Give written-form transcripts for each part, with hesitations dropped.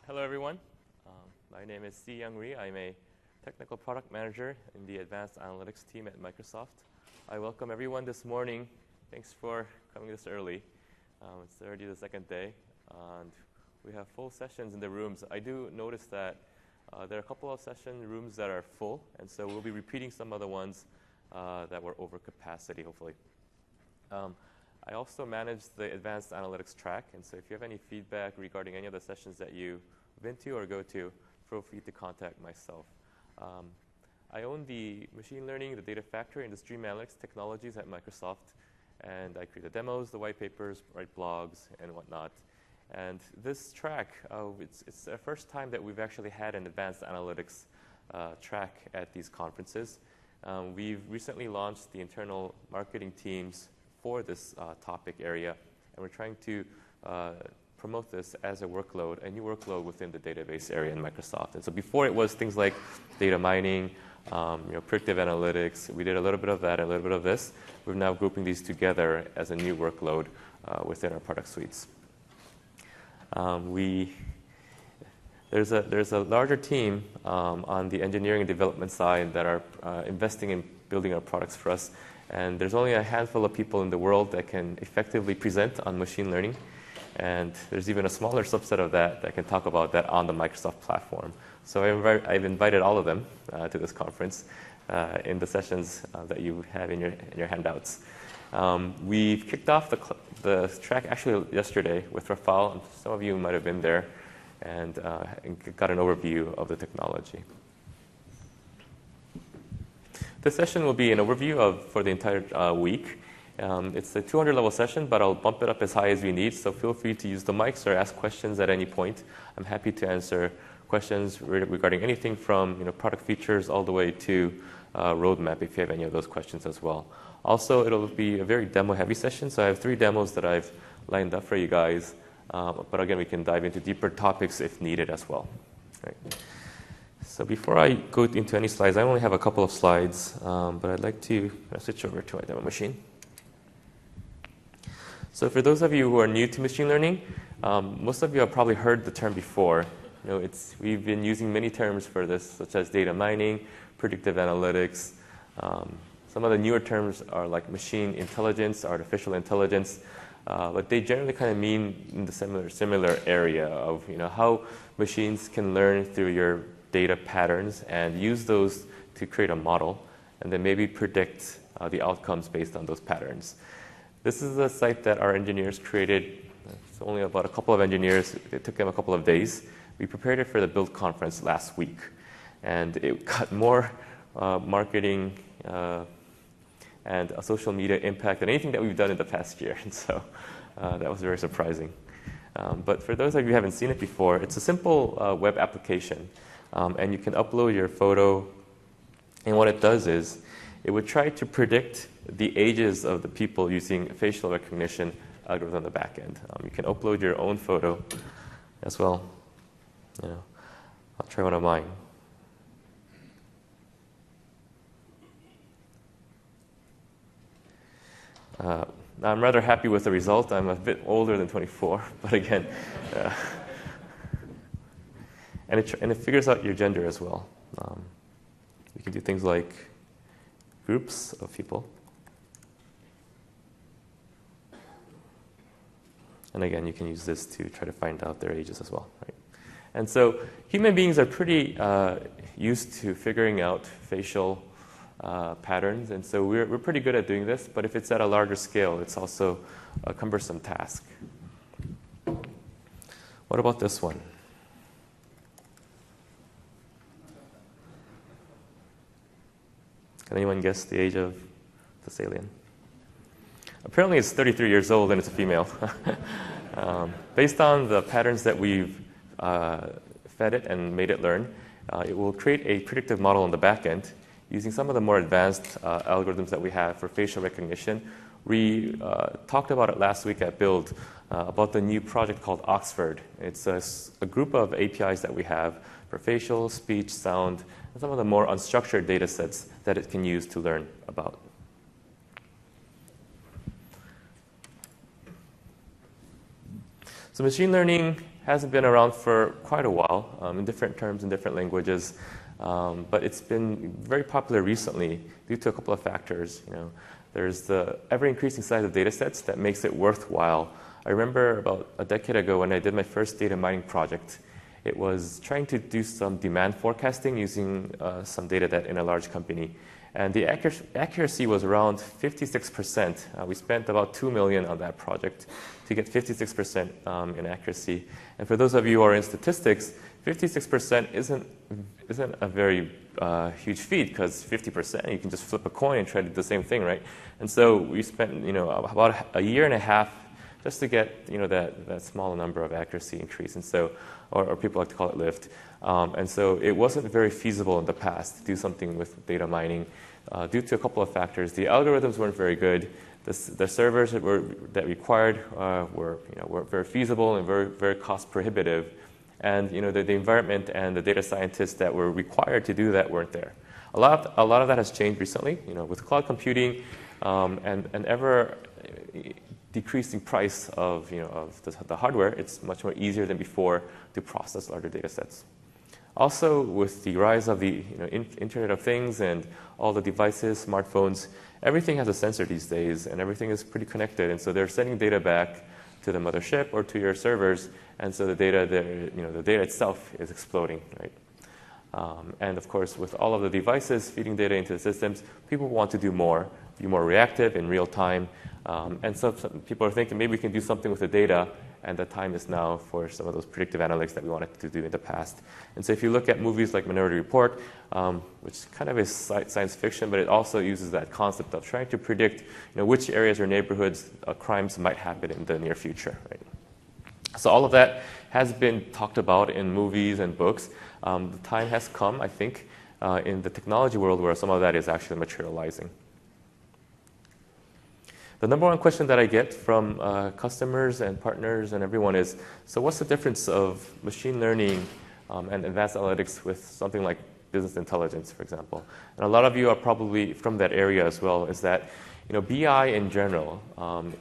Hello, everyone. My name is Si Young Ri. I'm a technical product manager in the advanced analytics team at Microsoft. I welcome everyone this morning. Thanks for coming this early. It's already the second day, and we have full sessions in the rooms. I do notice that there are a couple of session rooms that are full, and so we'll be repeating some of the ones that were over capacity, hopefully. I also manage the advanced analytics track, and so if you have any feedback regarding any of the sessions that you've been to or go to, feel free to contact myself. I own the machine learning, the data factory, and the stream analytics technologies at Microsoft, and I create the demos, the white papers, write blogs, and whatnot. And this track, it's the first time that we've actually had an advanced analytics track at these conferences. We've recently launched the internal marketing teams for this topic area, and we're trying to promote this as a workload, a new workload within the database area in Microsoft. And so before it was things like data mining, predictive analytics. We did a little bit of that, a little bit of this. We're now grouping these together as a new workload within our product suites. There's a larger team on the engineering and development side that are investing in building our products for us. And there's only a handful of people in the world that can effectively present on machine learning. And there's even a smaller subset of that can talk about that on the Microsoft platform. So I've invited all of them to this conference in the sessions that you have in your handouts. We've kicked off the track actually yesterday with Rafal. Some of you might have been there and got an overview of the technology. This session will be an overview for the entire week. It's a 200-level session, but I'll bump it up as high as we need, so feel free to use the mics or ask questions at any point. I'm happy to answer questions regarding anything from product features all the way to roadmap if you have any of those questions as well. Also, it'll be a very demo-heavy session, so I have 3 demos that I've lined up for you guys. But again, we can dive into deeper topics if needed as well. Right. So before I go into any slides, I only have a couple of slides, but I'd like to switch over to my demo machine. So for those of you who are new to machine learning, most of you have probably heard the term before. We've been using many terms for this, such as data mining, predictive analytics. Some of the newer terms are like machine intelligence, artificial intelligence, but they generally kind of mean in the similar area of how machines can learn through your data patterns and use those to create a model, and then maybe predict the outcomes based on those patterns. This is a site that our engineers created. It's only about a couple of engineers. It took them a couple of days. We prepared it for the Build conference last week, and it got more marketing and a social media impact than anything that we've done in the past year. And so that was very surprising. But for those of you who haven't seen it before, it's a simple web application. And you can upload your photo. And what it does is it would try to predict the ages of the people using facial recognition algorithm on the back end. You can upload your own photo as well. I'll try one of mine. I'm rather happy with the result. I'm a bit older than 24, but again, and it figures out your gender as well. You can do things like groups of people. And again, you can use this to try to find out their ages as well. Right? And so human beings are pretty used to figuring out facial patterns, and so we're pretty good at doing this, but if it's at a larger scale, it's also a cumbersome task. What about this one? Can anyone guess the age of this alien? Apparently it's 33 years old and it's a female. Based on the patterns that we've fed it and made it learn, it will create a predictive model on the back end using some of the more advanced algorithms that we have for facial recognition. We talked about it last week at Build, about the new project called Oxford. It's a group of APIs that we have for facial, speech, sound, and some of the more unstructured data sets that it can use to learn about. So machine learning hasn't been around for quite a while, in different terms, in different languages. But it's been very popular recently due to a couple of factors. There's the ever-increasing size of data sets that makes it worthwhile. I remember about a decade ago when I did my first data mining project. It was trying to do some demand forecasting using some data that in a large company. And the accuracy was around 56%. We spent about $2 million on that project to get 56% in accuracy. And for those of you who are in statistics, 56% isn't a very huge feat, because 50%, you can just flip a coin and try to do the same thing, right? And so we spent about a year and a half just to get that small number of accuracy increase. And so, or people like to call it lift. And so it wasn't very feasible in the past to do something with data mining due to a couple of factors. The algorithms weren't very good. The servers that required weren't very feasible and very cost prohibitive. And the environment and the data scientists that were required to do that weren't there. A lot of that has changed recently. With cloud computing and ever decreasing price of the hardware, it's much more easier than before to process larger data sets. Also, with the rise of the Internet of Things and all the devices, smartphones, everything has a sensor these days, and everything is pretty connected. And so they're sending data back to the mothership or to your servers, and so the data the data itself is exploding, right? And of course, with all of the devices feeding data into the systems, people want to do more, be more reactive in real time. And so some people are thinking maybe we can do something with the data, and the time is now for some of those predictive analytics that we wanted to do in the past. And so if you look at movies like Minority Report, which kind of is science fiction, but it also uses that concept of trying to predict which areas or neighborhoods crimes might happen in the near future, right? So all of that has been talked about in movies and books. The time has come, I think, in the technology world where some of that is actually materializing. The number one question that I get from customers and partners and everyone is, so what's the difference of machine learning and advanced analytics with something like business intelligence, for example? And a lot of you are probably from that area as well, is that BI in general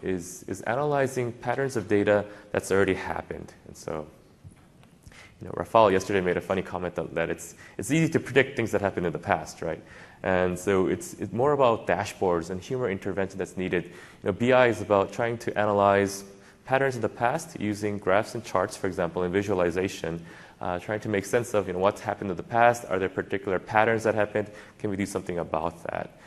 is analyzing patterns of data that's already happened. And so Rafal yesterday made a funny comment that it's easy to predict things that happened in the past, right? And so it's more about dashboards and human intervention that's needed. BI is about trying to analyze patterns in the past using graphs and charts, for example, and visualization, trying to make sense of what's happened in the past. Are there particular patterns that happened? Can we do something about that?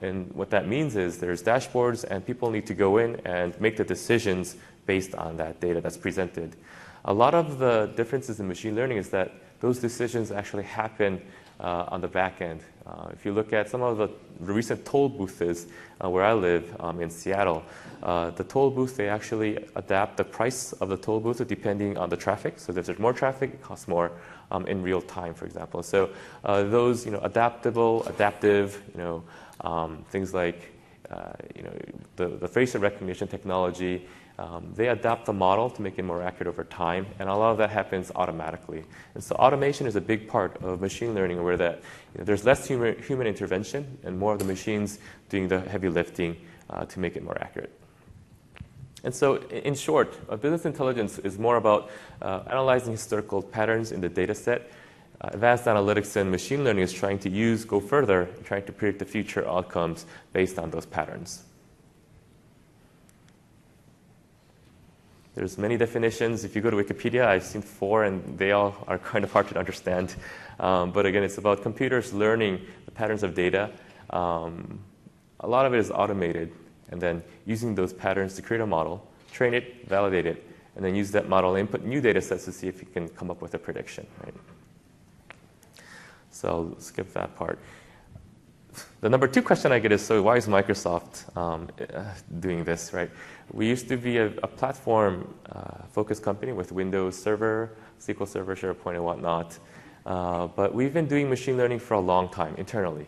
And what that means is there's dashboards, and people need to go in and make the decisions based on that data that's presented. A lot of the differences in machine learning is that those decisions actually happen on the back end. If you look at some of the recent toll booths where I live in Seattle, the toll booth, they actually adapt the price of the toll booth depending on the traffic. So if there's more traffic, it costs more in real time, for example. So those adaptive, things like the facial recognition technology, they adapt the model to make it more accurate over time, and a lot of that happens automatically. And so automation is a big part of machine learning, where that there's less human intervention and more of the machines doing the heavy lifting to make it more accurate. And so in short, business intelligence is more about analyzing historical patterns in the data set. Advanced analytics and machine learning is trying to go further, trying to predict the future outcomes based on those patterns. There's many definitions. If you go to Wikipedia, I've seen 4, and they all are kind of hard to understand. But again, it's about computers learning the patterns of data. A lot of it is automated, and then using those patterns to create a model, train it, validate it, and then use that model, input new data sets to see if you can come up with a prediction, right? So I'll skip that part. The number 2 question I get is, so why is Microsoft doing this, right? We used to be a platform-focused company with Windows Server, SQL Server, SharePoint, and whatnot. But we've been doing machine learning for a long time internally,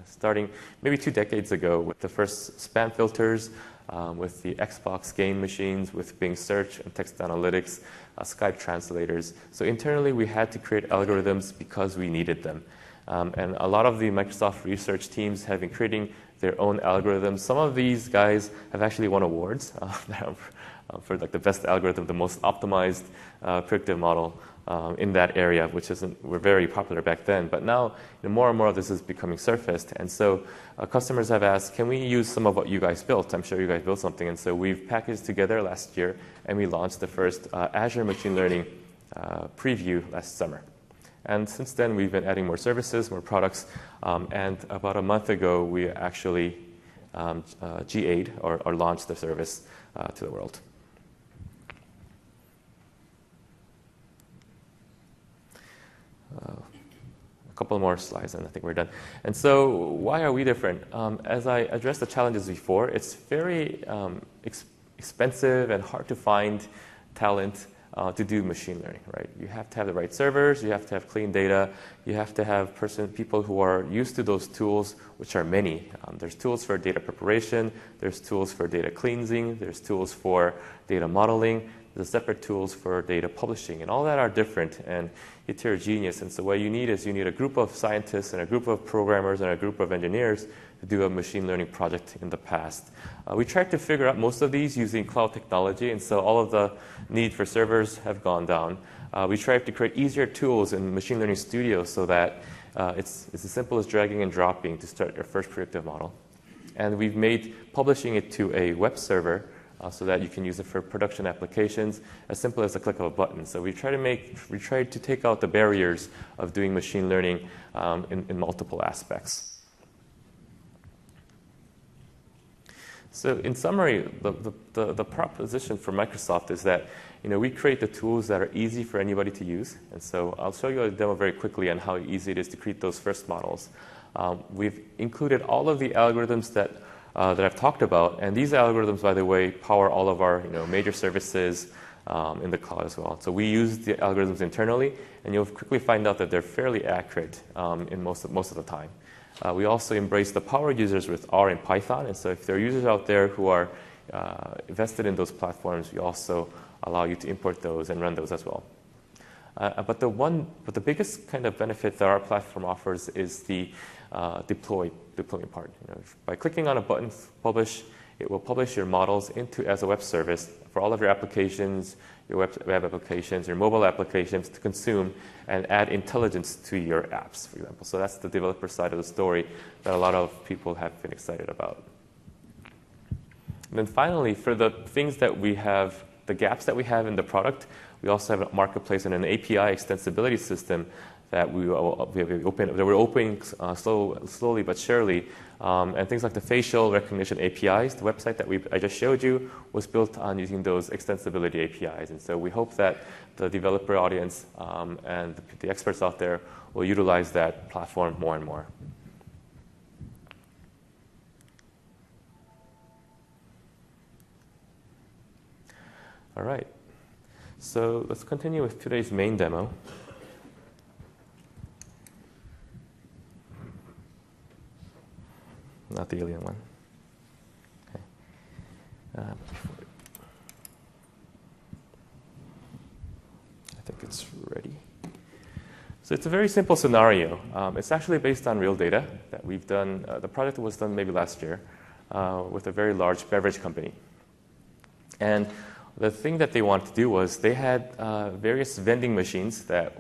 starting maybe 2 decades ago with the first spam filters, with the Xbox game machines, with Bing Search and text analytics, Skype translators. So internally, we had to create algorithms because we needed them. And a lot of the Microsoft research teams have been creating their own algorithms. Some of these guys have actually won awards that for like the best algorithm, the most optimized predictive model in that area, which were very popular back then. But now, more and more of this is becoming surfaced. And so customers have asked, can we use some of what you guys built? I'm sure you guys built something. And so we've packaged together last year, and we launched the first Azure Machine Learning preview last summer. And since then, we've been adding more services, more products. And about a month ago, we actually GA'd or launched the service to the world. A couple more slides, and I think we're done. And so why are we different? As I addressed the challenges before, it's very expensive and hard to find talent to do machine learning, right? You have to have the right servers, you have to have clean data, you have to have people who are used to those tools, which are many. There's tools for data preparation, there's tools for data cleansing, there's tools for data modeling, there's separate tools for data publishing, and all that are different and heterogeneous. And so what you need is a group of scientists and a group of programmers and a group of engineers to do a machine learning project in the past. We tried to figure out most of these using cloud technology, and so all of the need for servers have gone down. We tried to create easier tools in Machine Learning Studio so that it's as simple as dragging and dropping to start your first predictive model. And we've made publishing it to a web server so that you can use it for production applications as simple as a click of a button. So we tried to take out the barriers of doing machine learning in multiple aspects. So in summary, the proposition for Microsoft is that we create the tools that are easy for anybody to use. And so I'll show you a demo very quickly on how easy it is to create those first models. We've included all of the algorithms that I've talked about. And these algorithms, by the way, power all of our major services in the cloud as well. So we use the algorithms internally, and you'll quickly find out that they're fairly accurate in most of the time. We also embrace the power users with R and Python. And so if there are users out there who are invested in those platforms, we also allow you to import those and run those as well. But the biggest kind of benefit that our platform offers is the deployment part. By clicking on a button, publish, it will publish your models as a web service for all of your applications, your web applications, your mobile applications to consume and add intelligence to your apps, for example. So that's the developer side of the story that a lot of people have been excited about. And then finally, for the things that we have, the gaps that we have in the product, we also have a marketplace and an API extensibility system that we're opening slowly but surely. And things like the facial recognition APIs, the website that I just showed you was built on using those extensibility APIs. And so we hope that the developer audience and the experts out there will utilize that platform more and more. All right. So let's continue with today's main demo. Not the alien one. Okay. I think it's ready. So it's a very simple scenario. It's actually based on real data that we've done. The project was done maybe last year with a very large beverage company. And the thing that they wanted to do was they had various vending machines that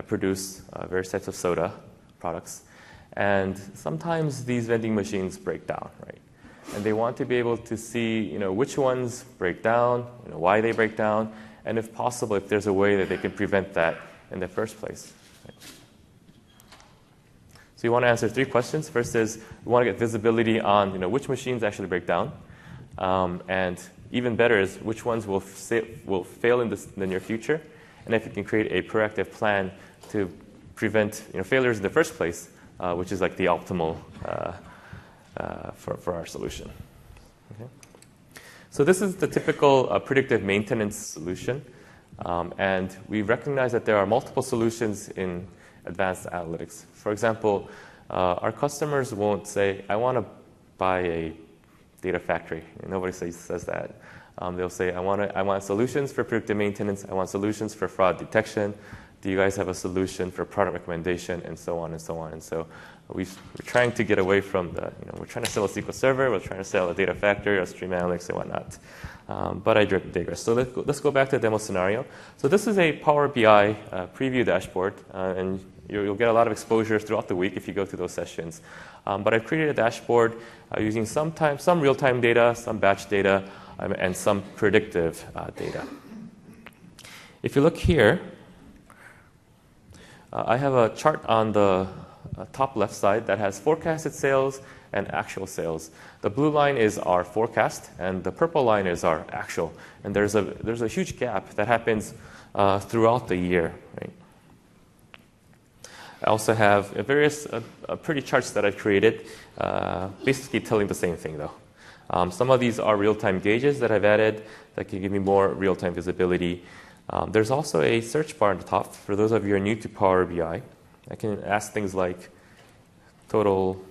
produce various types of soda products. And sometimes these vending machines break down, right? And they want to be able to see, which ones break down, why they break down, and if possible, if there's a way that they can prevent that in the first place. Right? So you want to answer 3 questions. First is, we want to get visibility on, which machines actually break down, and even better is which ones will fail in the near future, and if you can create a proactive plan to prevent failures in the first place. Which is like the optimal for our solution. Okay. So this is the typical predictive maintenance solution. And we recognize that there are multiple solutions in advanced analytics. For example, our customers won't say, I want to buy a data factory. Nobody says that. They'll say, I want solutions for predictive maintenance. I want solutions for fraud detection. do you guys have a solution for product recommendation, and so on and so on. And so we're trying to get away from the, we're trying to sell a SQL Server, we're trying to sell a data factory, or stream analytics, and whatnot. But I digress. So let's go back to the demo scenario. So this is a Power BI preview dashboard, and you'll get a lot of exposure throughout the week if you go to those sessions. But I've created a dashboard using some real-time data, some batch data, and some predictive data. If you look here, I have a chart on the top left side that has forecasted sales and actual sales. The blue line is our forecast, and the purple line is our actual. And there's a huge gap that happens throughout the year. Right? I also have various pretty charts that I've created, basically telling the same thing, though. Some of these are real-time gauges that I've added that can give me more real-time visibility. There's also a search bar on the top. For those of you who are new to Power BI, I can ask things like total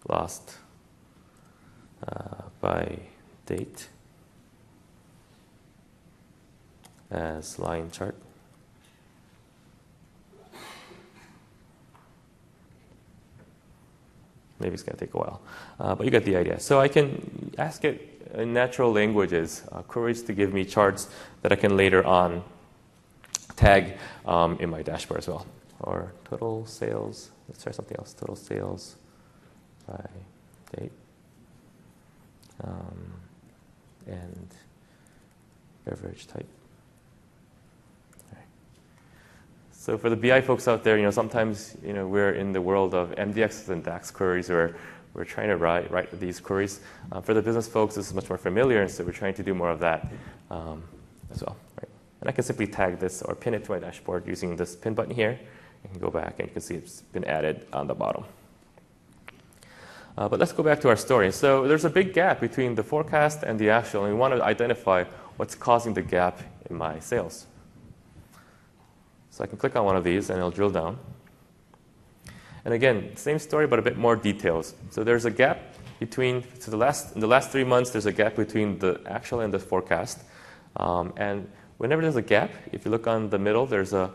lost by date as line chart. Maybe it's going to take a while, but you get the idea. So I can ask it in natural languages, queries to give me charts that I can later on tag in my dashboard as well. Or total sales, let's try something else. Total sales by date and beverage type. So for the BI folks out there, sometimes we're in the world of MDXs and DAX queries where we're trying to write these queries. For the business folks, this is much more familiar, and so we're trying to do more of that as well. Right? And I can simply tag this or pin it to my dashboard using this pin button here. I can go back, and you can see it's been added on the bottom. But let's go back to our story. So there's a big gap between the forecast and the actual, and we want to identify what's causing the gap in my sales. So I can click on one of these, and it'll drill down. And again, same story, but a bit more details. So there's a gap between, in the last 3 months, there's a gap between the actual and the forecast. And whenever there's a gap, if you look on the middle, there's a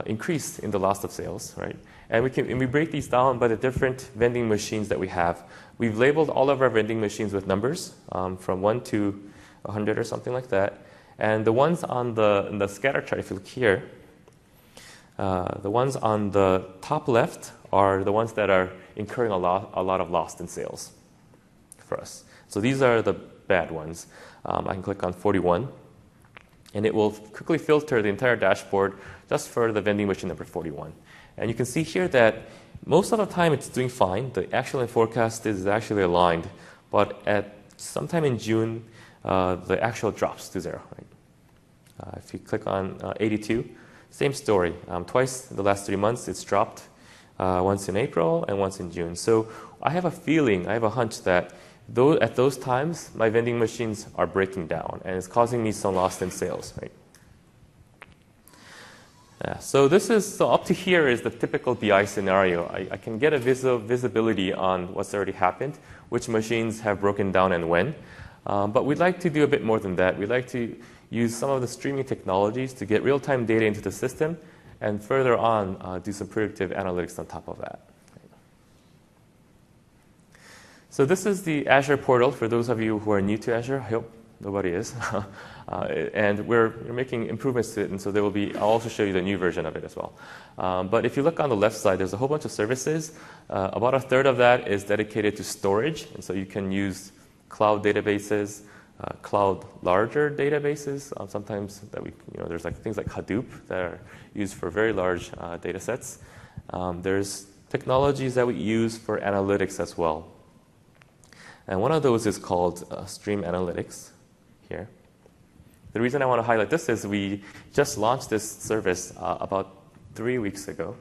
increase in the loss of sales, right? And we break these down by the different vending machines that we have. We've labeled all of our vending machines with numbers from 1 to 100 or something like that. And the ones on the scatter chart, if you look here, the ones on the top left are the ones that are incurring a lot of loss in sales for us. So these are the bad ones. I can click on 41, and it will quickly filter the entire dashboard just for the vending machine number 41. And you can see here that most of the time it's doing fine. The actual and forecast is actually aligned, but at sometime in June, the actual drops to 0. Right? If you click on 82, same story. Twice in the last 3 months, it's dropped. Once in April and once in June. So I have a feeling, I have a hunch that at those times, my vending machines are breaking down, and it's causing me some loss in sales. Right? Yeah, so up to here is the typical BI scenario. I can get a visibility on what's already happened, which machines have broken down and when. But we'd like to do a bit more than that. We'd like to use some of the streaming technologies to get real-time data into the system, and further on, do some predictive analytics on top of that. So this is the Azure portal for those of you who are new to Azure. I hope nobody is. And we're making improvements to it, and so I'll also show you the new version of it as well. But if you look on the left side, there's a whole bunch of services. About a third of that is dedicated to storage, and so you can use cloud databases, cloud larger databases. Sometimes there's things like Hadoop that are used for very large data sets. There's technologies that we use for analytics as well. And one of those is called Stream Analytics here. The reason I want to highlight this is we just launched this service about 3 weeks ago,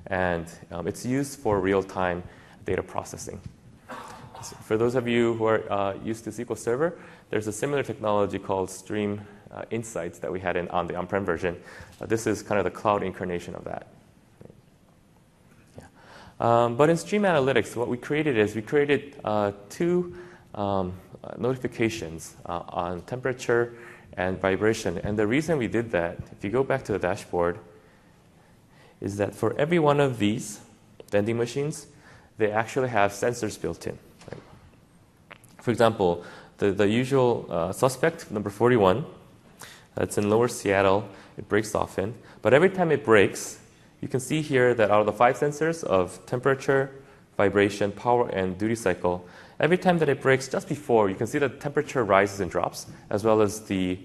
and it's used for real-time data processing. So for those of you who are used to SQL Server, there's a similar technology called Stream Insights that we had on the on-prem version. This is kind of the cloud incarnation of that. Yeah. But in Stream Analytics, what we created is we created 2 notifications on temperature and vibration. And the reason we did that, if you go back to the dashboard, is that for every one of these vending machines, they actually have sensors built in. Right? For example, the usual suspect, number 41, that's in Lower Seattle, it breaks often. But every time it breaks, you can see here that out of the 5 sensors of temperature, vibration, power, and duty cycle, every time that it breaks just before, you can see that temperature rises and drops, as well as the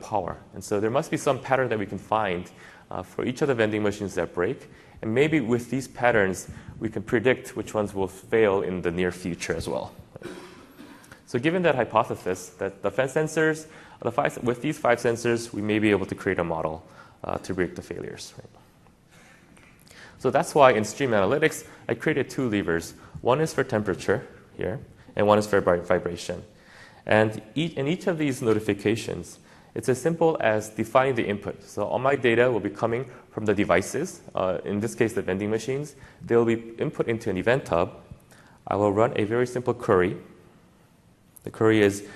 power. And so there must be some pattern that we can find for each of the vending machines that break. And maybe with these patterns, we can predict which ones will fail in the near future as well. So given that hypothesis, that the sensors, with these 5 sensors, we may be able to create a model to predict the failures. Right? So that's why in Stream Analytics, I created 2 levers. One is for temperature here, and one is for vibration. And in each of these notifications, it's as simple as defining the input. So all my data will be coming from the devices, in this case, the vending machines. They will be input into an event hub. I will run a very simple query. The query is,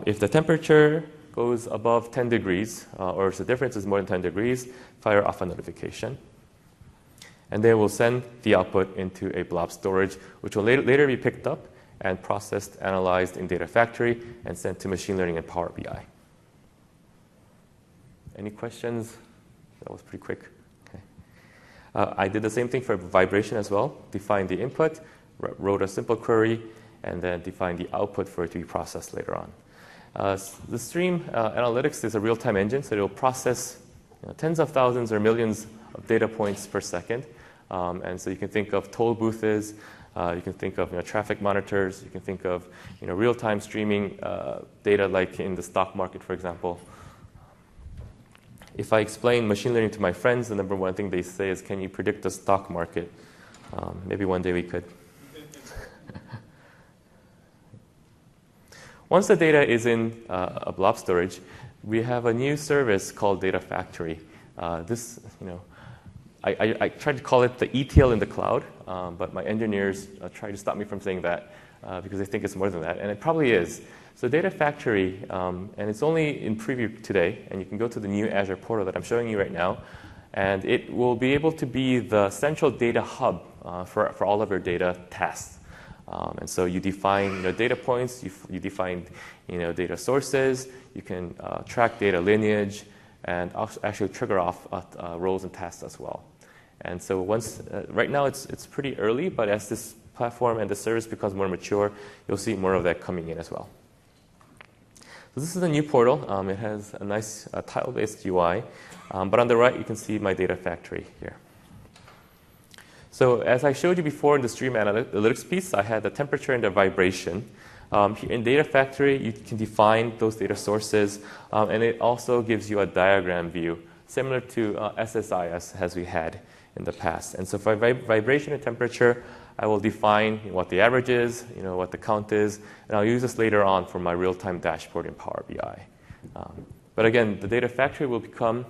if the temperature goes above 10 degrees, or if the difference is more than 10 degrees, fire off a notification. And then we'll send the output into a blob storage, which will later be picked up and processed, analyzed in Data Factory, and sent to machine learning and Power BI. Any questions? That was pretty quick. Okay. I did the same thing for vibration as well. Defined the input, wrote a simple query, and then defined the output for it to be processed later on. The Stream Analytics is a real-time engine, so it will process tens of thousands or millions of data points per second. And so you can think of toll booths, you can think of traffic monitors, you can think of real-time streaming data like in the stock market, for example. If I explain machine learning to my friends, the number one thing they say is, can you predict the stock market? Maybe one day we could. Once the data is in a blob storage, we have a new service called Data Factory. I tried to call it the ETL in the cloud, but my engineers tried to stop me from saying that because they think it's more than that, and it probably is. So Data Factory, and it's only in preview today, and you can go to the new Azure portal that I'm showing you right now, and it will be able to be the central data hub for all of your data tasks. And so you define data points, you define data sources, you can track data lineage, and actually trigger off roles and tasks as well. And so right now it's pretty early, but as this platform and the service becomes more mature, you'll see more of that coming in as well. So this is a new portal. It has a nice tile-based UI, but on the right you can see my Data Factory here. So as I showed you before in the Stream Analytics piece, I had the temperature and the vibration. Here in Data Factory, you can define those data sources, and it also gives you a diagram view, similar to SSIS as we had in the past. And so for vibration and temperature, I will define what the average is, what the count is, and I'll use this later on for my real-time dashboard in Power BI. But again, the Data Factory will become,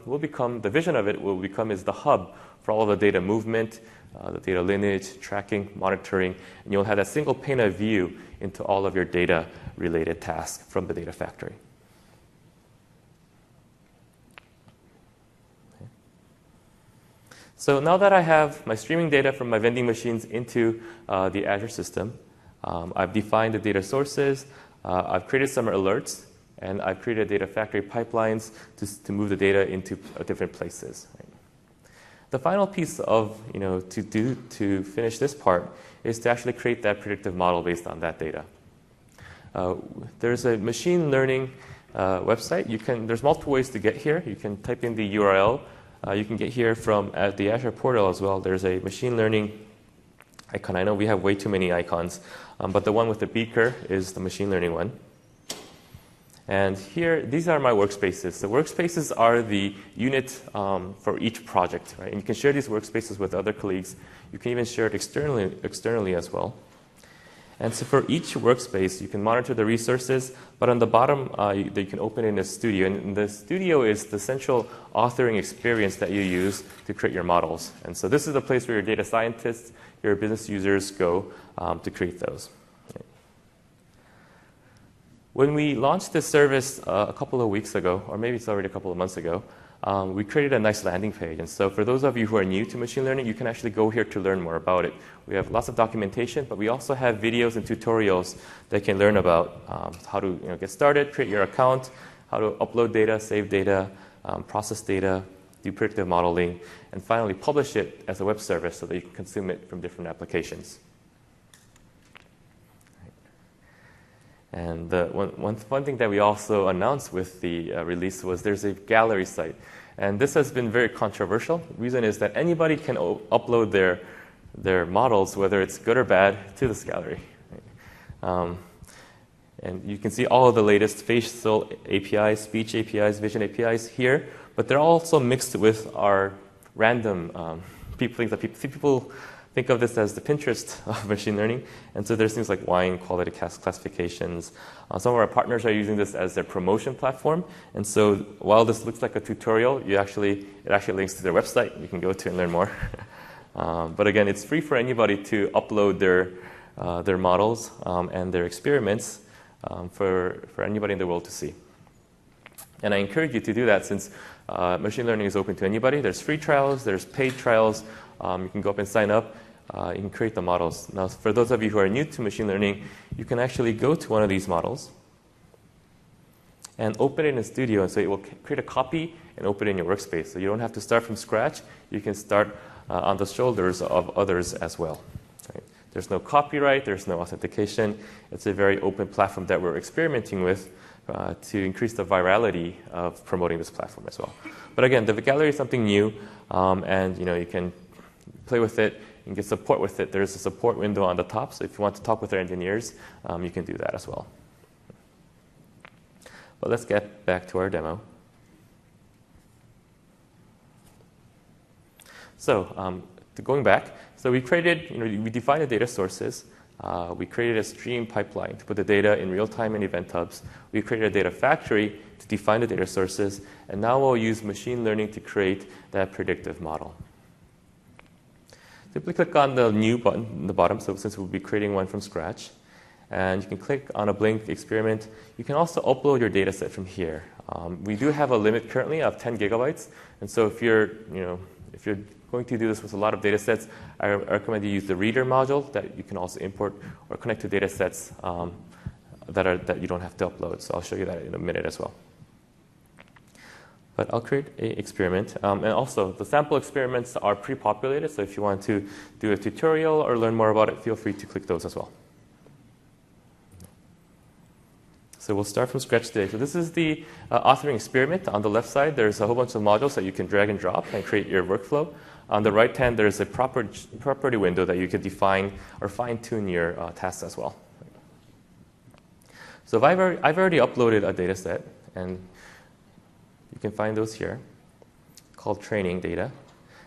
the vision of it will become is the hub for all of the data movement, the data lineage, tracking, monitoring, and you'll have that single pane of view into all of your data-related tasks from the Data Factory. Okay. So now that I have my streaming data from my vending machines into the Azure system, I've defined the data sources, I've created some alerts, and I've created Data Factory pipelines to move the data into different places. Right? The final piece of to finish this part is to actually create that predictive model based on that data. There's a machine learning website. There's multiple ways to get here. You can type in the URL. You can get here from the Azure portal as well. There's a machine learning icon. I know we have way too many icons, but the one with the beaker is the machine learning one. And here, these are my workspaces. The workspaces are the unit for each project, right? And you can share these workspaces with other colleagues. You can even share it externally as well. And so for each workspace, you can monitor the resources, but on the bottom, you can open in a studio. And the studio is the central authoring experience that you use to create your models. And so this is the place where your data scientists, your business users go to create those. When we launched this service a couple of weeks ago, or maybe it's already a couple of months ago, we created a nice landing page. And so for those of you who are new to machine learning, you can actually go here to learn more about it. We have lots of documentation, but we also have videos and tutorials that can learn about how to get started, create your account, how to upload data, save data, process data, do predictive modeling, and finally publish it as a web service so that you can consume it from different applications. And one fun thing that we also announced with the release was there's a gallery site. And this has been very controversial. The reason is that anybody can upload their models, whether it's good or bad, to this gallery. And you can see all of the latest facial APIs, speech APIs, vision APIs here, but they're also mixed with our random things that people think of this as the Pinterest of machine learning. And so there's things like wine quality classifications. Some of our partners are using this as their promotion platform. And so while this looks like a tutorial, it actually links to their website you can go to and learn more. But again, it's free for anybody to upload their models and their experiments for anybody in the world to see. And I encourage you to do that since machine learning is open to anybody. There's free trials, there's paid trials. You can go up and sign up. You can create the models. Now, for those of you who are new to machine learning, you can actually go to one of these models and open it in Studio. And so it will create a copy and open it in your workspace. So you don't have to start from scratch. You can start on the shoulders of others as well. Right? There's no copyright. There's no authentication. It's a very open platform that we're experimenting with to increase the virality of promoting this platform as well. But again, the gallery is something new, and you can play with it and get support with it. There's a support window on the top, so if you want to talk with our engineers, you can do that as well. But let's get back to our demo. So going back, so we created, we defined the data sources. We created a stream pipeline to put the data in real time in event hubs. We created a data factory to define the data sources, and now we'll use machine learning to create that predictive model. Simply click on the new button in the bottom, so since we'll be creating one from scratch. And you can click on a blank experiment. You can also upload your data set from here. We do have a limit currently of 10 gigabytes. And so if you're going to do this with a lot of data sets, I recommend you use the reader module that you can also import or connect to data sets that you don't have to upload. So I'll show you that in a minute as well. But I'll create an experiment. And also, the sample experiments are pre-populated. So if you want to do a tutorial or learn more about it, feel free to click those as well. So we'll start from scratch today. So this is the authoring experiment. On the left side, there's a whole bunch of modules that you can drag and drop and create your workflow. On the right hand, there's a property window that you can define or fine-tune your tasks as well. So I've already uploaded a data set, and you can find those here, called training data.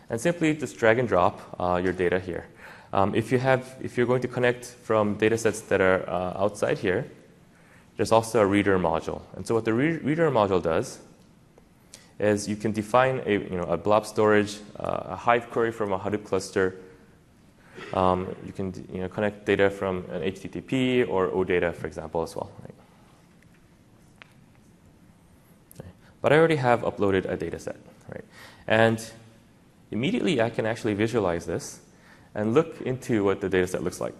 And simply just drag and drop your data here. If you're going to connect from data sets that are outside here, there's also a reader module. And so what the reader module does is you can define a blob storage, a Hive query from a Hadoop cluster. You can connect data from an HTTP or OData, for example, as well. Right? But I already have uploaded a data set. Right? And immediately I can actually visualize this and look into what the data set looks like.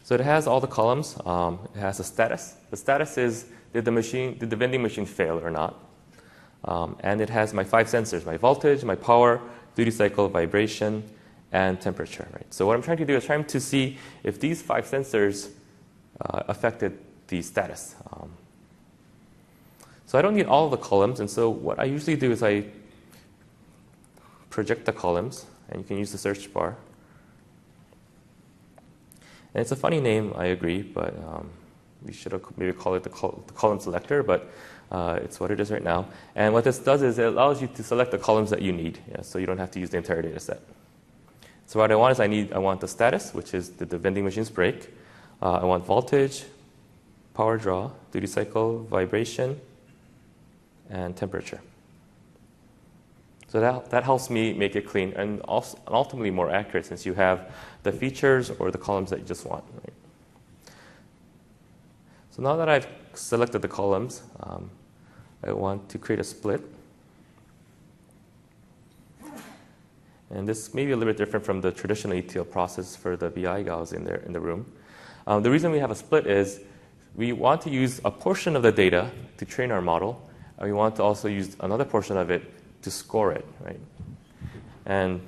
So it has all the columns. It has a status. The status is, did the vending machine fail or not? And it has my 5 sensors, my voltage, my power, duty cycle, vibration, and temperature. Right? So what I'm trying to do is trying to see if these 5 sensors affected the status. So I don't need all of the columns. And so what I usually do is I project the columns. And you can use the search bar. And it's a funny name, I agree, but we should have maybe call it the column selector, but it's what it is right now. And what this does is it allows you to select the columns that you need, so you don't have to use the entire data set. So what I want is I want the status, which is did the vending machines break. I want voltage, power draw, duty cycle, vibration, and temperature. So that helps me make it clean and ultimately more accurate since you have the features or the columns that you just want. Right? So now that I've selected the columns, I want to create a split. And this may be a little bit different from the traditional ETL process for the BI guys in the room. The reason we have a split is we want to use a portion of the data to train our model, and we want to also use another portion of it to score it, right? And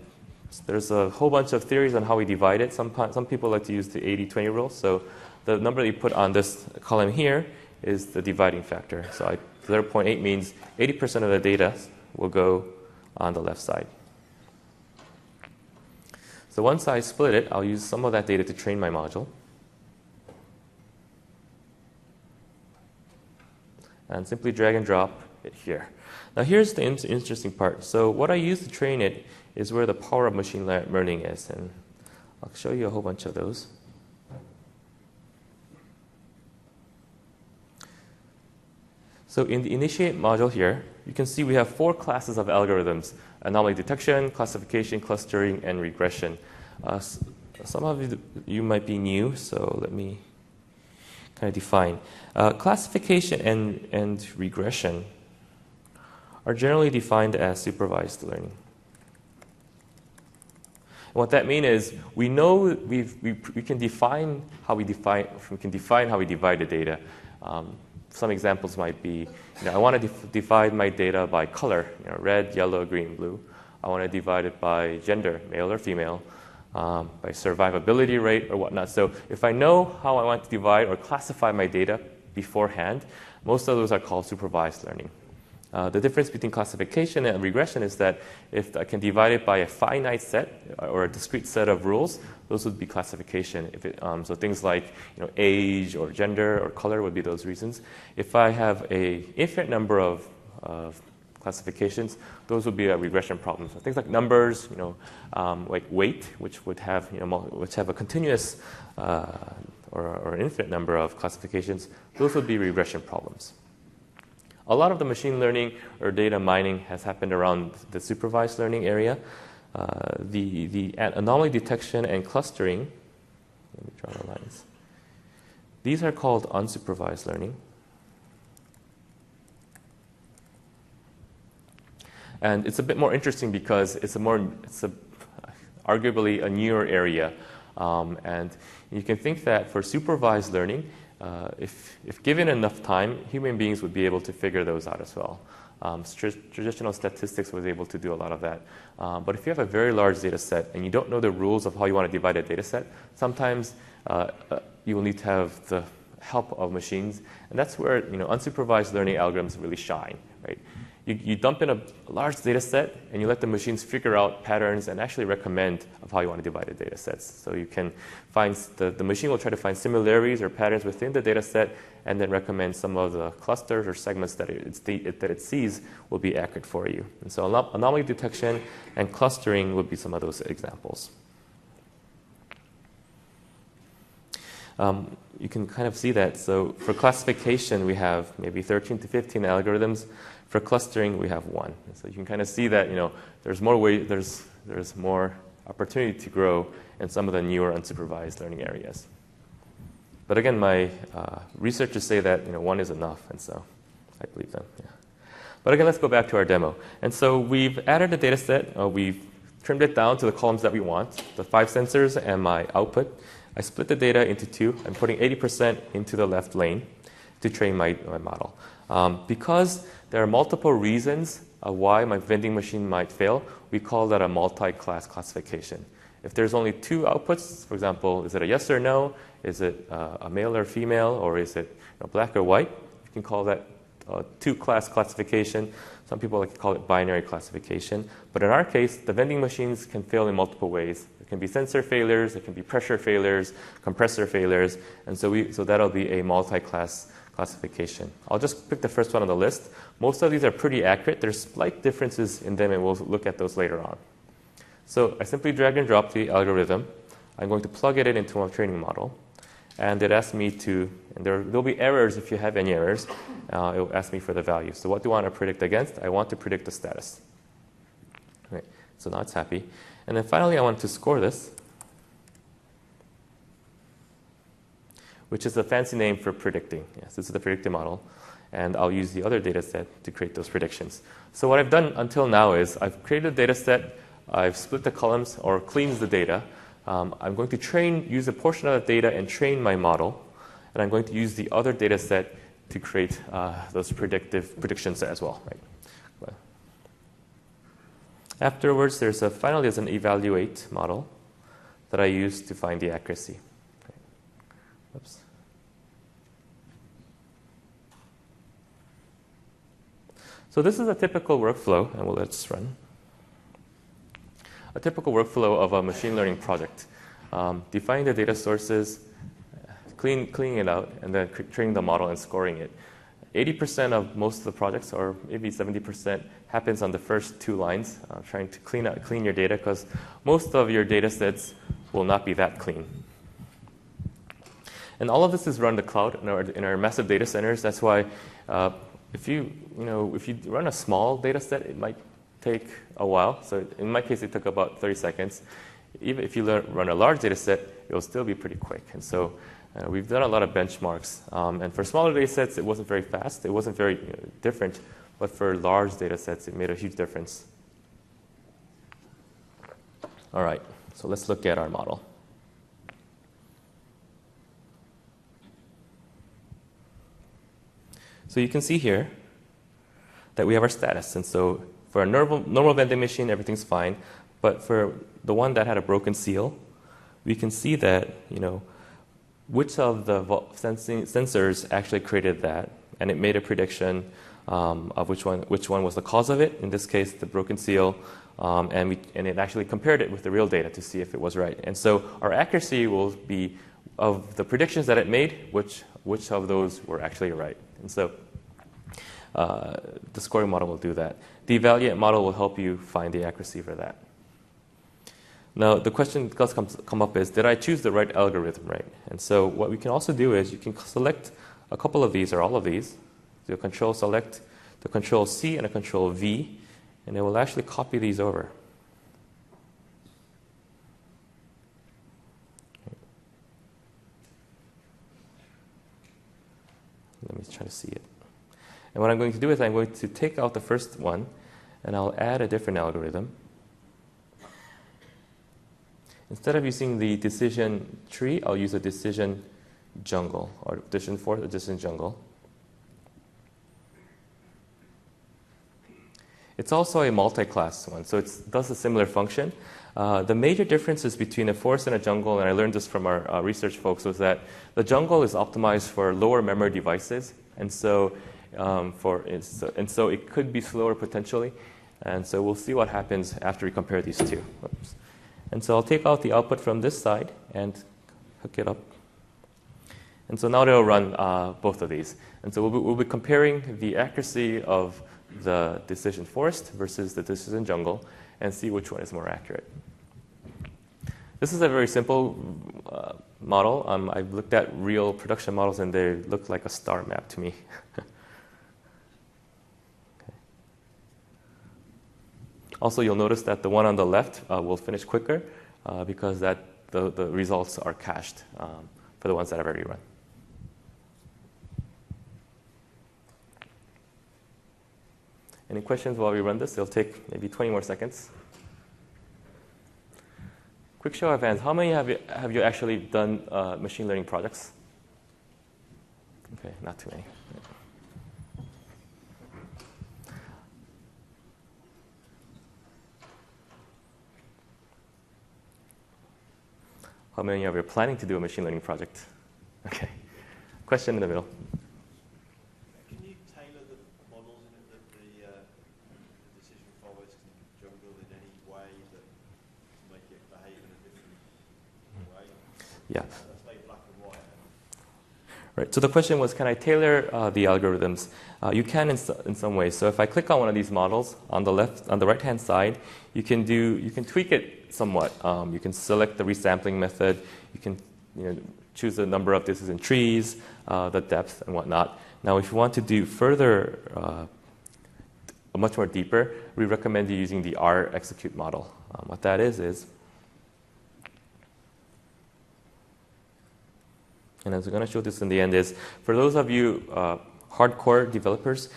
there's a whole bunch of theories on how we divide it. Some people like to use the 80-20 rule. So the number that you put on this column here is the dividing factor. So 0.8 means 80% of the data will go on the left side. So once I split it, I'll use some of that data to train my module. And simply drag and drop it here. Now here's the interesting part. So what I use to train it is where the power of machine learning is. And I'll show you a whole bunch of those. So in the initiate module here, you can see we have 4 classes of algorithms: anomaly detection, classification, clustering, and regression. Some of you might be new, so let me kind of define. Classification and regression are generally defined as supervised learning. And what that means is we know we can define how we divide the data. Some examples might be, I want to divide my data by color, red, yellow, green, blue. I want to divide it by gender, male or female, by survivability rate or whatnot. So if I know how I want to divide or classify my data beforehand, most of those are called supervised learning. The difference between classification and regression is that if I can divide it by a finite set or a discrete set of rules, those would be classification. So things like age or gender or color would be those reasons. If I have an infinite number of classifications, those would be a regression problem. So things like numbers, like weight, which would have a continuous or an infinite number of classifications, those would be regression problems. A lot of the machine learning or data mining has happened around the supervised learning area. The anomaly detection and clustering, let me draw the lines. These are called unsupervised learning. And it's a bit more interesting because it's arguably a newer area. And you can think that for supervised learning, if given enough time, human beings would be able to figure those out as well. Traditional statistics was able to do a lot of that. But if you have a very large data set and you don't know the rules of how you want to divide a data set, sometimes you will need to have the help of machines. And that's where unsupervised learning algorithms really shine, right? You dump in a large data set and you let the machines figure out patterns and actually recommend of how you want to divide the data sets. So you can find, the machine will try to find similarities or patterns within the data set and then recommend some of the clusters or segments that it sees will be accurate for you. And so anomaly detection and clustering would be some of those examples. You can kind of see that. So for classification, we have maybe 13 to 15 algorithms. For clustering, we have 1. So you can kind of see that there's more opportunity to grow in some of the newer unsupervised learning areas. But again, my researchers say that 1 is enough, and so I believe them. Yeah. But again, let's go back to our demo. And so we've added a data set. We've trimmed it down to the columns that we want, the 5 sensors and my output. I split the data into 2. I'm putting 80% into the left lane to train my model. Because there are multiple reasons why my vending machine might fail, we call that a multi-class classification. If there's only 2 outputs, for example, is it a yes or no? Is it a male or female? Or is it black or white? You can call that 2-class classification. Some people like to call it binary classification. But in our case, the vending machines can fail in multiple ways. It can be sensor failures, it can be pressure failures, compressor failures, and so that'll be a multi-class classification. I'll just pick the first one on the list. Most of these are pretty accurate. There's slight differences in them, and we'll look at those later on. So I simply drag and drop the algorithm. I'm going to plug it into my training model. And it asks me to, and there'll be errors if you have any errors. It will ask me for the value. So what do I want to predict against? I want to predict the status. Right. So now it's happy. And then finally, I want to score this. which is a fancy name for predicting. Yes, this is the predictive model. And I'll use the other data set to create those predictions. So what I've done until now is I've created a data set, I've split the columns or cleansed the data. I'm going to use a portion of the data and train my model. And I'm going to use the other data set to create those predictions as well. Right? Afterwards, finally there's an evaluate model that I use to find the accuracy. Okay. Oops. So this is a typical workflow, and let's run. A typical workflow of a machine learning project. Defining the data sources, cleaning it out, and then training the model and scoring it. 80% of most of the projects, or maybe 70%, happens on the first 2 lines, trying to clean your data, because most of your data sets will not be that clean. And all of this is run in the cloud in our massive data centers. That's why if you run a small data set, it might take a while. So in my case, it took about 30 seconds. Even if you run a large data set, it will still be pretty quick. And so we've done a lot of benchmarks. And for smaller data sets, it wasn't very fast. It wasn't very different. But for large data sets, it made a huge difference. All right, so let's look at our model. So you can see here that we have our status. And so for a normal vending machine, everything's fine. But for the one that had a broken seal, we can see that, which of the sensors actually created that. And it made a prediction of which one was the cause of it. In this case, the broken seal. And it actually compared it with the real data to see if it was right. And so our accuracy will be of the predictions that it made, which of those were actually right. And so the scoring model will do that. The evaluate model will help you find the accuracy for that. Now, the question that does come up is, did I choose the right algorithm, right? And so what we can also do is you can select a couple of these or all of these. So control select the control C and a control V, and it will actually copy these over. Let me try to see it. And what I'm going to do is I'm going to take out the first one, and I'll add a different algorithm. Instead of using the decision tree, I'll use a decision jungle, or decision forest, or decision jungle. It's also a multi-class one, so it does a similar function. The major differences between a forest and a jungle, and I learned this from our research folks, was that the jungle is optimized for lower memory devices, and so it could be slower potentially. And so we'll see what happens after we compare these two. Oops. And so I'll take out the output from this side and hook it up. And so now it'll run both of these. And so we'll be comparing the accuracy of the decision forest versus the decision jungle and see which one is more accurate. This is a very simple model. I've looked at real production models, and they look like a star map to me. Also, you'll notice that the one on the left will finish quicker because the results are cached for the ones that I've already run. Any questions while we run this? It'll take maybe 20 more seconds. Quick show of hands. How many have you actually done machine learning projects? Okay, not too many. How many of you are planning to do a machine learning project? Okay. Question in the middle. Can you tailor the models in it that the decision followers can jungle in any way that make it behave in a different way? Yeah. That's like black and white. Right. So the question was, can I tailor the algorithms? You can in some ways. So if I click on one of these models on the right-hand side, you can tweak it somewhat. You can select the resampling method. You can choose the number of decision trees, the depth, and whatnot. Now, if you want to do further, much more deeper, we recommend you using the R execute model. What that is And as we're going to show this in the end is, for those of you hardcore developers,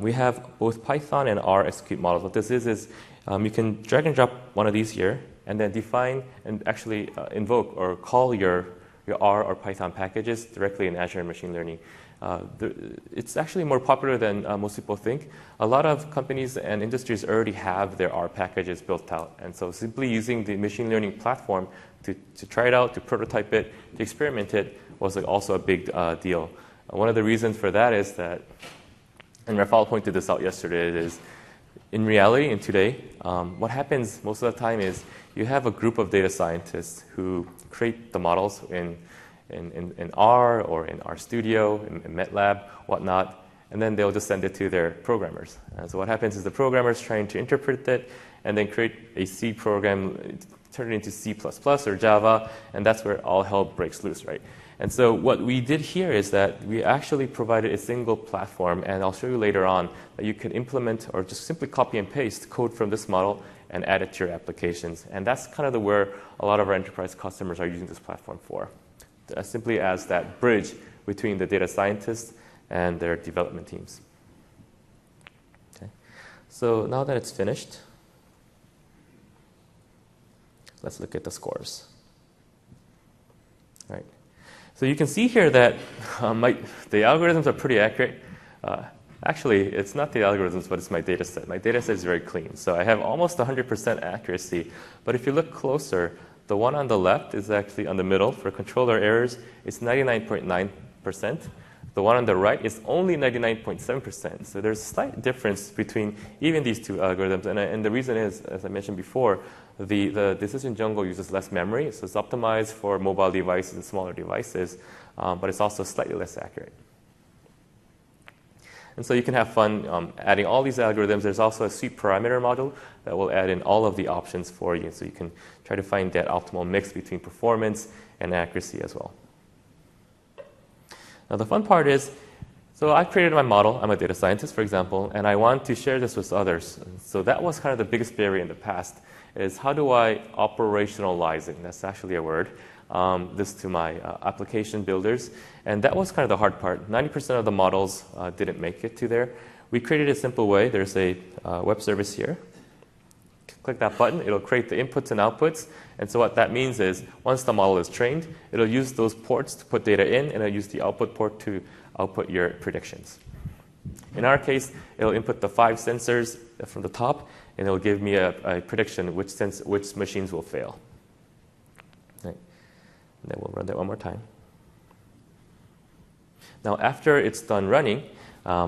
we have both Python and R execute models. What this is you can drag and drop one of these here, and then define and actually invoke or call your R or Python packages directly in Azure Machine Learning. It's actually more popular than most people think. A lot of companies and industries already have their R packages built out. And so simply using the machine learning platform to try it out, to prototype it, to experiment it was also a big deal. One of the reasons for that is that, and Rafal pointed this out yesterday, is in reality, in today, what happens most of the time is you have a group of data scientists who create the models in R or in RStudio, in MATLAB, whatnot, and then they'll just send it to their programmers. And so what happens is the programmer's trying to interpret it and then create a C program, turn it into C++ or Java, and that's where all hell breaks loose, right? And so what we did here is that we actually provided a single platform, and I'll show you later on that you could implement or just simply copy and paste code from this model and add it to your applications. And that's kind of where a lot of our enterprise customers are using this platform for, simply as that bridge between the data scientists and their development teams. Okay. So now that it's finished, let's look at the scores. All right. So you can see here that the algorithms are pretty accurate. Actually, it's not the algorithms, but it's my data set. My data set is very clean. So I have almost 100% accuracy. But if you look closer, the one on the left is actually on the middle. For controller errors, it's 99.9%. The one on the right is only 99.7%. So there's a slight difference between even these two algorithms. And the reason is, as I mentioned before, the decision jungle uses less memory. So it's optimized for mobile devices and smaller devices, but it's also slightly less accurate. And so you can have fun adding all these algorithms. There's also a sweep parameter module that will add in all of the options for you. So you can try to find that optimal mix between performance and accuracy as well. Now the fun part is, so I created my model. I'm a data scientist, for example, and I want to share this with others. So that was kind of the biggest barrier in the past, is how do I operationalize it? And that's actually a word. This to my application builders. And that was kind of the hard part. 90% of the models didn't make it to there. We created a simple way. There's a web service here. Click that button. It'll create the inputs and outputs. And so what that means is once the model is trained, it'll use those ports to put data in, and it'll use the output port to output your predictions. In our case, it'll input the 5 sensors from the top, and it'll give me a prediction which machines will fail. Right. And then we'll run that one more time. Now, after it's done running,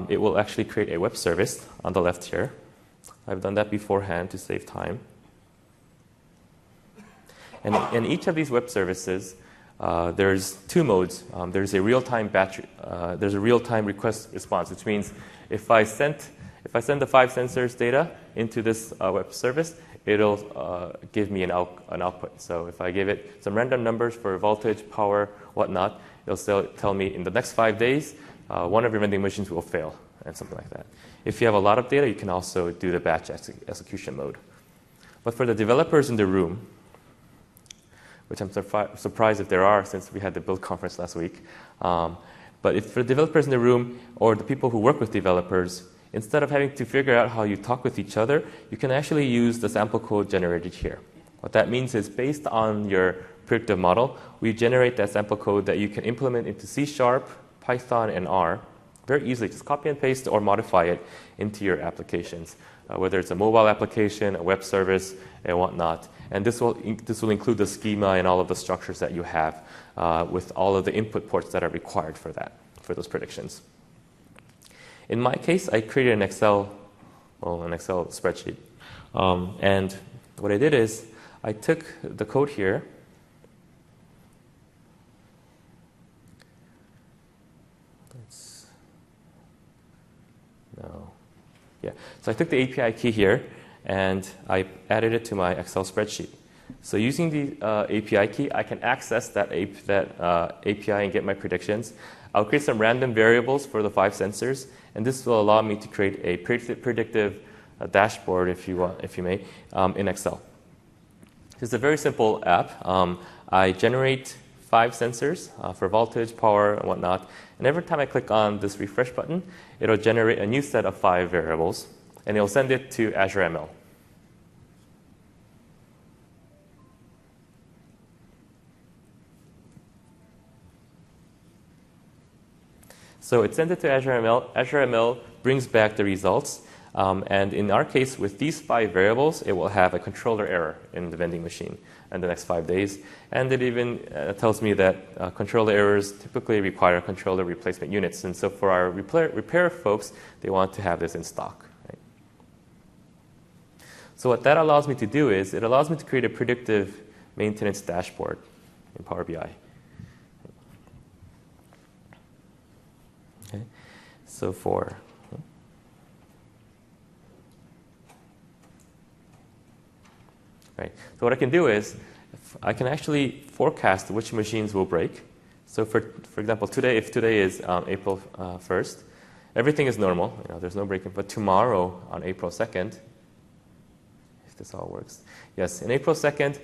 it will actually create a web service on the left here. I've done that beforehand to save time. And in each of these web services, there's 2 modes. There's a real-time request response, which means if I send the 5 sensors data into this web service, it'll give me an output. So if I give it some random numbers for voltage, power, whatnot, it'll tell me in the next 5 days, one of your vending machines will fail, and something like that. If you have a lot of data, you can also do the batch execution mode. But for the developers in the room, which I'm surprised if there are since we had the build conference last week, but if for the developers in the room or the people who work with developers, instead of having to figure out how you talk with each other, you can actually use the sample code generated here. What that means is based on your predictive model, we generate that sample code that you can implement into C#, Python, and R very easily. Just copy and paste or modify it into your applications, whether it's a mobile application, a web service, and whatnot. And this will include the schema and all of the structures that you have with all of the input ports that are required for those predictions. In my case, I created an Excel spreadsheet. And what I did is I took the code here. So I took the API key here, and I added it to my Excel spreadsheet. So using the API key, I can access that API and get my predictions. I'll create some random variables for the 5 sensors, and this will allow me to create a predictive dashboard, if you may, in Excel. It's a very simple app. I generate 5 sensors for voltage, power, and whatnot. And every time I click on this refresh button, it'll generate a new set of 5 variables, and it'll send it to Azure ML. So it sends it to Azure ML. Azure ML brings back the results. And in our case, with these 5 variables, it will have a controller error in the vending machine in the next 5 days. And it even tells me that controller errors typically require controller replacement units. And so for our repair folks, they want to have this in stock. Right? So what that allows me to do is it allows me to create a predictive maintenance dashboard in Power BI. Okay. So right. So what I can do is I can actually forecast which machines will break. So for example, if today is April 1st, everything is normal. There's no breaking. But tomorrow, on April 2nd, if this all works, yes, in April 2nd,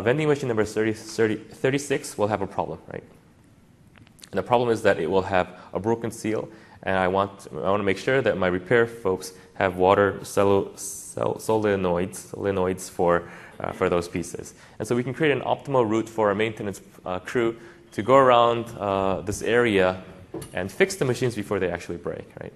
vending machine number 36 will have a problem, right? And the problem is that it will have a broken seal, and I want to make sure that my repair folks have water solenoids for those pieces. And so we can create an optimal route for our maintenance crew to go around this area and fix the machines before they actually break, right?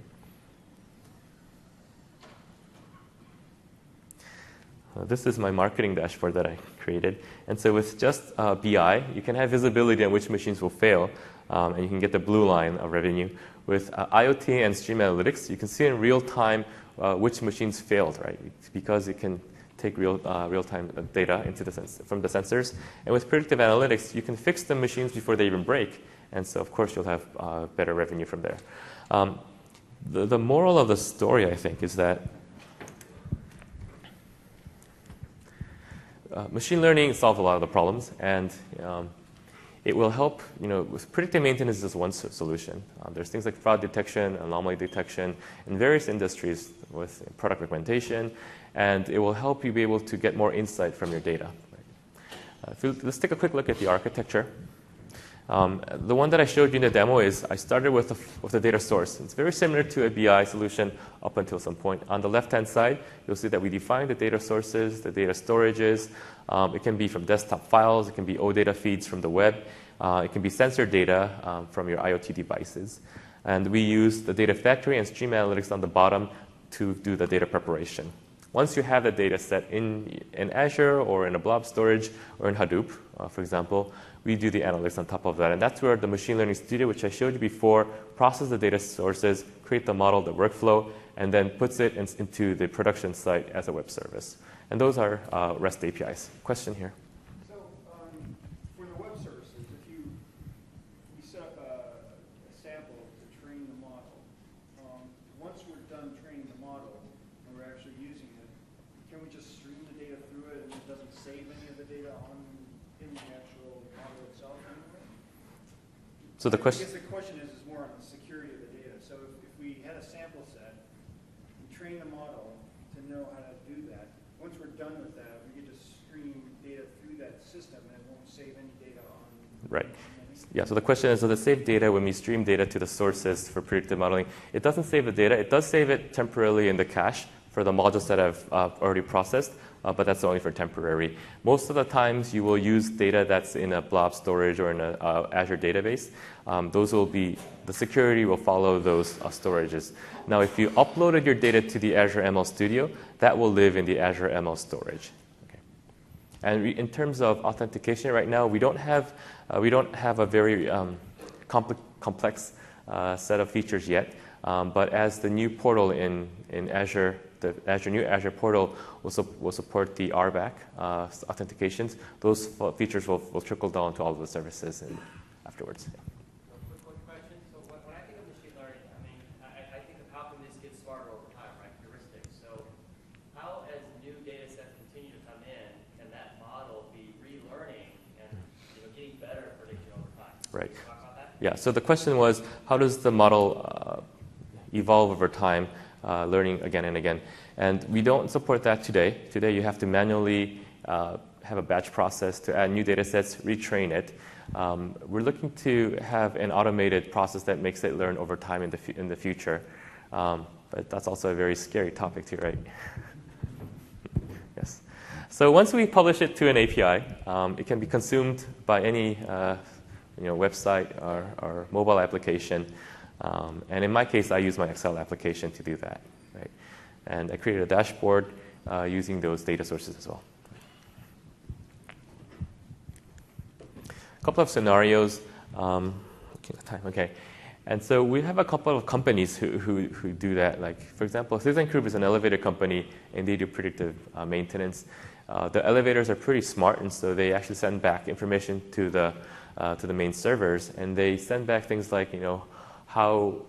This is my marketing dashboard that I created. And so with just BI, you can have visibility on which machines will fail, and you can get the blue line of revenue. With IoT and Stream Analytics, you can see in real time which machines failed, right? Because it can take real-time data from the sensors. And with predictive analytics, you can fix the machines before they even break. And so, of course, you'll have better revenue from there. The moral of the story, I think, is that machine learning solves a lot of the problems, and it will help. With predictive maintenance is one solution. There's things like fraud detection, anomaly detection in various industries with product recommendation, and it will help you be able to get more insight from your data. Let's take a quick look at the architecture. The one that I showed you in the demo is I started with the data source. It's very similar to a BI solution up until some point. On the left-hand side, you'll see that we define the data sources, the data storages. It can be from desktop files. It can be OData feeds from the web. It can be sensor data from your IoT devices. And we use the data factory and Stream Analytics on the bottom to do the data preparation. Once you have the data set in Azure or in a blob storage or in Hadoop, for example, we do the analytics on top of that. And that's where the Machine Learning Studio, which I showed you before, processes the data sources, create the model, the workflow, and then puts it into the production site as a web service. And those are REST APIs. Question here? So for the web services, if you set up a sample to train the model, once we're done training the model and we're actually using it, can we just stream the data through it and it doesn't save any of the data in the actual model itself anyway? So the question. I guess the question is more on the security of the data. So if we had a sample set, we train the model to know how to do that. Once we're done with that, we can just stream data through that system and it won't save any data on. Right. Yeah, so the question is, does it save data when we stream data to the sources for predictive modeling? It doesn't save the data. It does save it temporarily in the cache for the modules that I've already processed, but that's only for temporary. Most of the times, you will use data that's in a blob storage or in an Azure database. Those will be, the security will follow those storages. Now, if you uploaded your data to the Azure ML Studio, that will live in the Azure ML storage. Okay. And in terms of authentication, right now we don't have a very complex set of features yet. But as the new portal in Azure, the new Azure portal will support the RBAC authentications, those features will trickle down to all of the services afterwards. Yeah. Quick question. So when I think of machine learning, I think of how can this get smarter over time, right? Heuristics. So how, as new data sets continue to come in, can that model be relearning and getting better at prediction over time? Right. Can you talk about that? Yeah. So the question was, how does the model evolve over time, learning again and again? And we don't support that today. Today, you have to manually have a batch process to add new data sets, retrain it. We're looking to have an automated process that makes it learn over time in the future. But that's also a very scary topic too, right? Yes. So once we publish it to an API, it can be consumed by any website or mobile application. And in my case, I use my Excel application to do that. Right? And I created a dashboard using those data sources as well. A couple of scenarios. Okay. And so we have a couple of companies who do that. Like, for example, ThyssenKrupp is an elevator company, and they do predictive maintenance. The elevators are pretty smart, and so they actually send back information to the main servers, and they send back things like how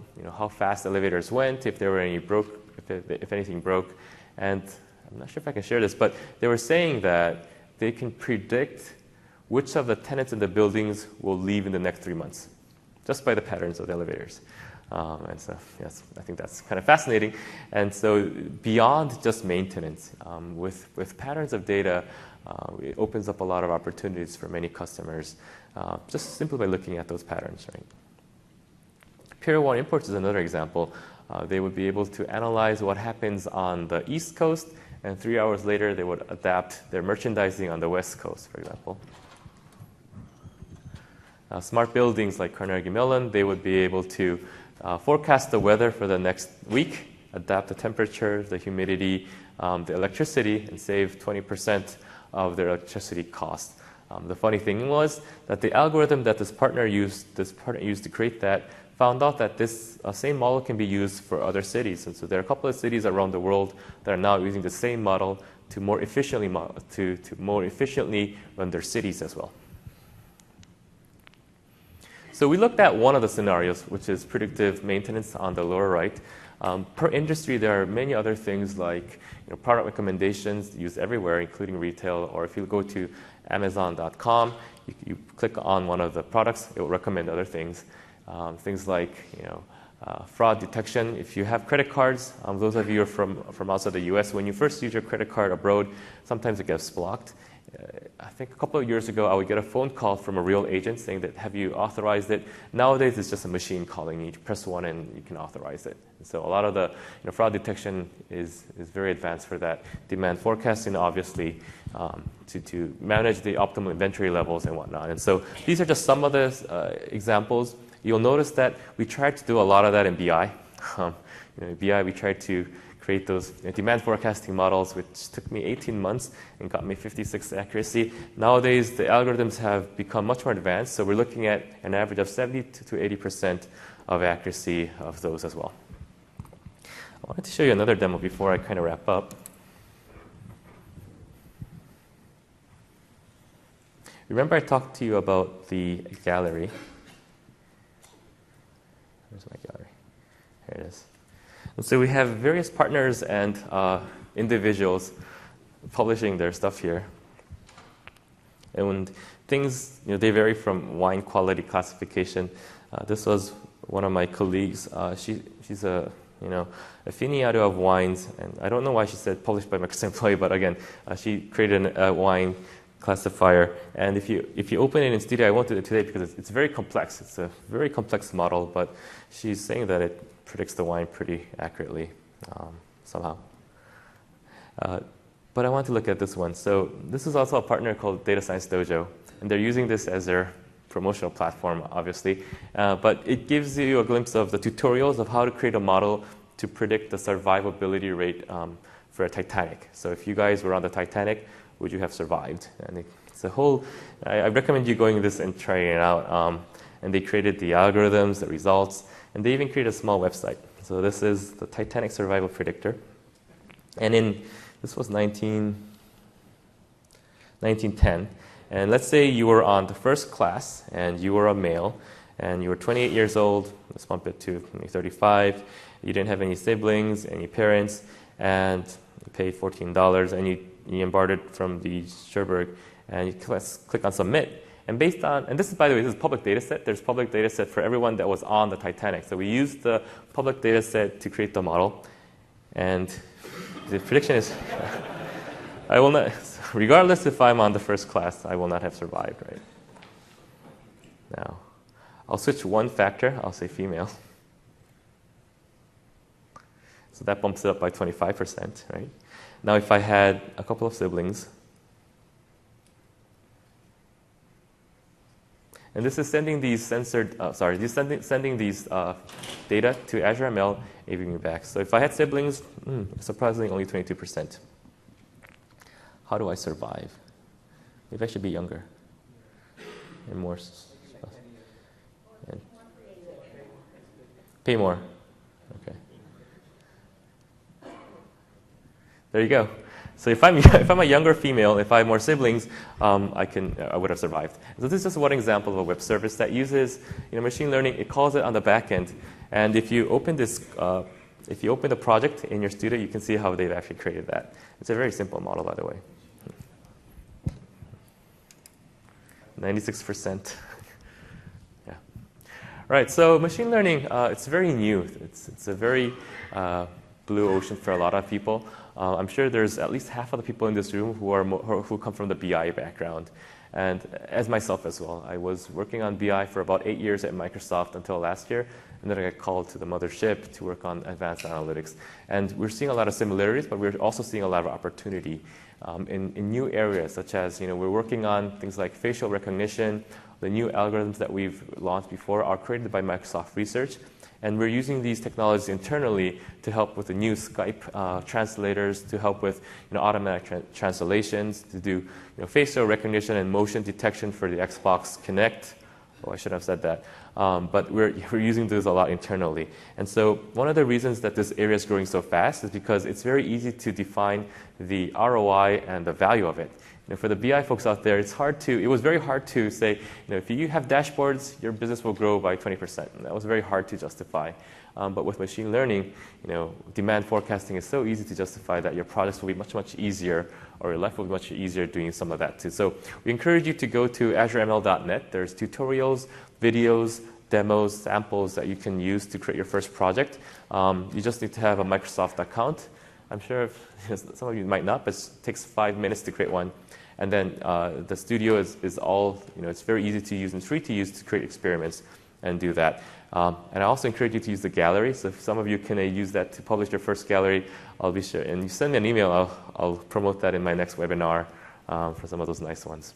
fast elevators went, if there were any if anything broke, and I'm not sure if I can share this, but they were saying that they can predict which of the tenants in the buildings will leave in the next 3 months, just by the patterns of the elevators. And so, yes, I think that's kind of fascinating. And so beyond just maintenance, with patterns of data, it opens up a lot of opportunities for many customers, just simply by looking at those patterns, right? Pier 1 Imports is another example. They would be able to analyze what happens on the East Coast, and 3 hours later, they would adapt their merchandising on the West Coast, for example. Smart buildings like Carnegie Mellon, they would be able to forecast the weather for the next week, adapt the temperature, the humidity, the electricity, and save 20% of their electricity cost. The funny thing was that the algorithm that this partner used to create that found out that this same model can be used for other cities. And so there are a couple of cities around the world that are now using the same model to more efficiently run their cities as well. So we looked at one of the scenarios, which is predictive maintenance on the lower right. Per industry, there are many other things like product recommendations used everywhere, including retail. Or if you go to Amazon.com, you click on one of the products, it will recommend other things. Things like fraud detection. If you have credit cards, those of you who are from outside the U.S., when you first use your credit card abroad, sometimes it gets blocked. I think a couple of years ago, I would get a phone call from a real agent saying that, have you authorized it? Nowadays, it's just a machine calling you. You press one and you can authorize it. And so a lot of the fraud detection is very advanced for that. Demand forecasting, obviously, to manage the optimal inventory levels and whatnot. And so these are just some of the examples. You'll notice that we tried to do a lot of that in BI. In BI, we tried to create those demand forecasting models, which took me 18 months and got me 56 accuracy. Nowadays, the algorithms have become much more advanced, so we're looking at an average of 70 to 80% of accuracy of those as well. I wanted to show you another demo before I kind of wrap up. Remember I talked to you about the gallery. Where's my gallery? Here it is. And so we have various partners and individuals publishing their stuff here. And things, they vary from wine quality classification. This was one of my colleagues. She's a aficionado of wines, and I don't know why she said published by Microsoft employee, but again, she created a wine classifier. And if you open it in Studio, I won't do it today because it's very complex. It's a very complex model, but she's saying that it predicts the wine pretty accurately somehow. But I want to look at this one. So this is also a partner called Data Science Dojo, and they're using this as their promotional platform, obviously. But it gives you a glimpse of the tutorials of how to create a model to predict the survivability rate for a Titanic. So if you guys were on the Titanic, would you have survived? And it's a whole, I recommend you going this and trying it out. And they created the algorithms, the results, and they even created a small website. So this is the Titanic Survival Predictor. And this was 1910. And let's say you were on the first class, and you were a male, and you were 28 years old. Let's bump it to 35. You didn't have any siblings, any parents, and you paid $14, and you embarked from the Cherbourg, and you click on Submit. And based on, and this is, by the way, this is public data set. There's public data set for everyone that was on the Titanic. So we used the public data set to create the model. And the prediction is, I will not, regardless if I'm on the first class, I will not have survived, right? Now, I'll switch one factor. I'll say female. So that bumps it up by 25%, right? Now, if I had a couple of siblings, and this is sending these sending these data to Azure ML, AVing me back. So if I had siblings, surprisingly only 22%. How do I survive? Maybe I should be younger and more. And pay more. Okay. There you go. So if I'm a younger female, if I have more siblings, I would have survived. So this is just one example of a web service that uses machine learning. It calls it on the back end, and if you open this, if you open the project in your studio, you can see how they've actually created that. It's a very simple model, by the way. 96%. Yeah. Right. So machine learning, it's very new. It's a very blue ocean for a lot of people. I'm sure there's at least half of the people in this room who come from the BI background, and as myself as well. I was working on BI for about 8 years at Microsoft until last year, and then I got called to the mothership to work on advanced analytics. And we're seeing a lot of similarities, but we're also seeing a lot of opportunity in new areas, such as we're working on things like facial recognition. The new algorithms that we've launched before are created by Microsoft Research. And we're using these technologies internally to help with the new Skype translators, to help with automatic translations, to do facial recognition and motion detection for the Xbox Kinect. Oh, I should have said that. But we're using those a lot internally. And so one of the reasons that this area is growing so fast is because it's very easy to define the ROI and the value of it. For the BI folks out there, it was very hard to say, if you have dashboards, your business will grow by 20%. And that was very hard to justify. But with machine learning, demand forecasting is so easy to justify that your projects will be much, much easier, or your life will be much easier doing some of that too. So we encourage you to go to azureml.net. There's tutorials, videos, demos, samples that you can use to create your first project. You just need to have a Microsoft account. I'm sure some of you might not, but it takes 5 minutes to create one. And then the studio is all, it's very easy to use and free to use to create experiments and do that. And I also encourage you to use the gallery. So if some of you can use that to publish your first gallery, I'll be sure. And you send me an email, I'll promote that in my next webinar for some of those nice ones.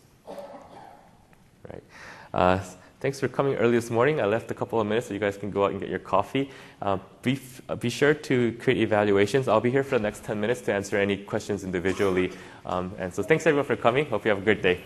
Right. Thanks for coming early this morning. I left a couple of minutes so you guys can go out and get your coffee. Be sure to create evaluations. I'll be here for the next 10 minutes to answer any questions individually. And so thanks everyone for coming. Hope you have a great day.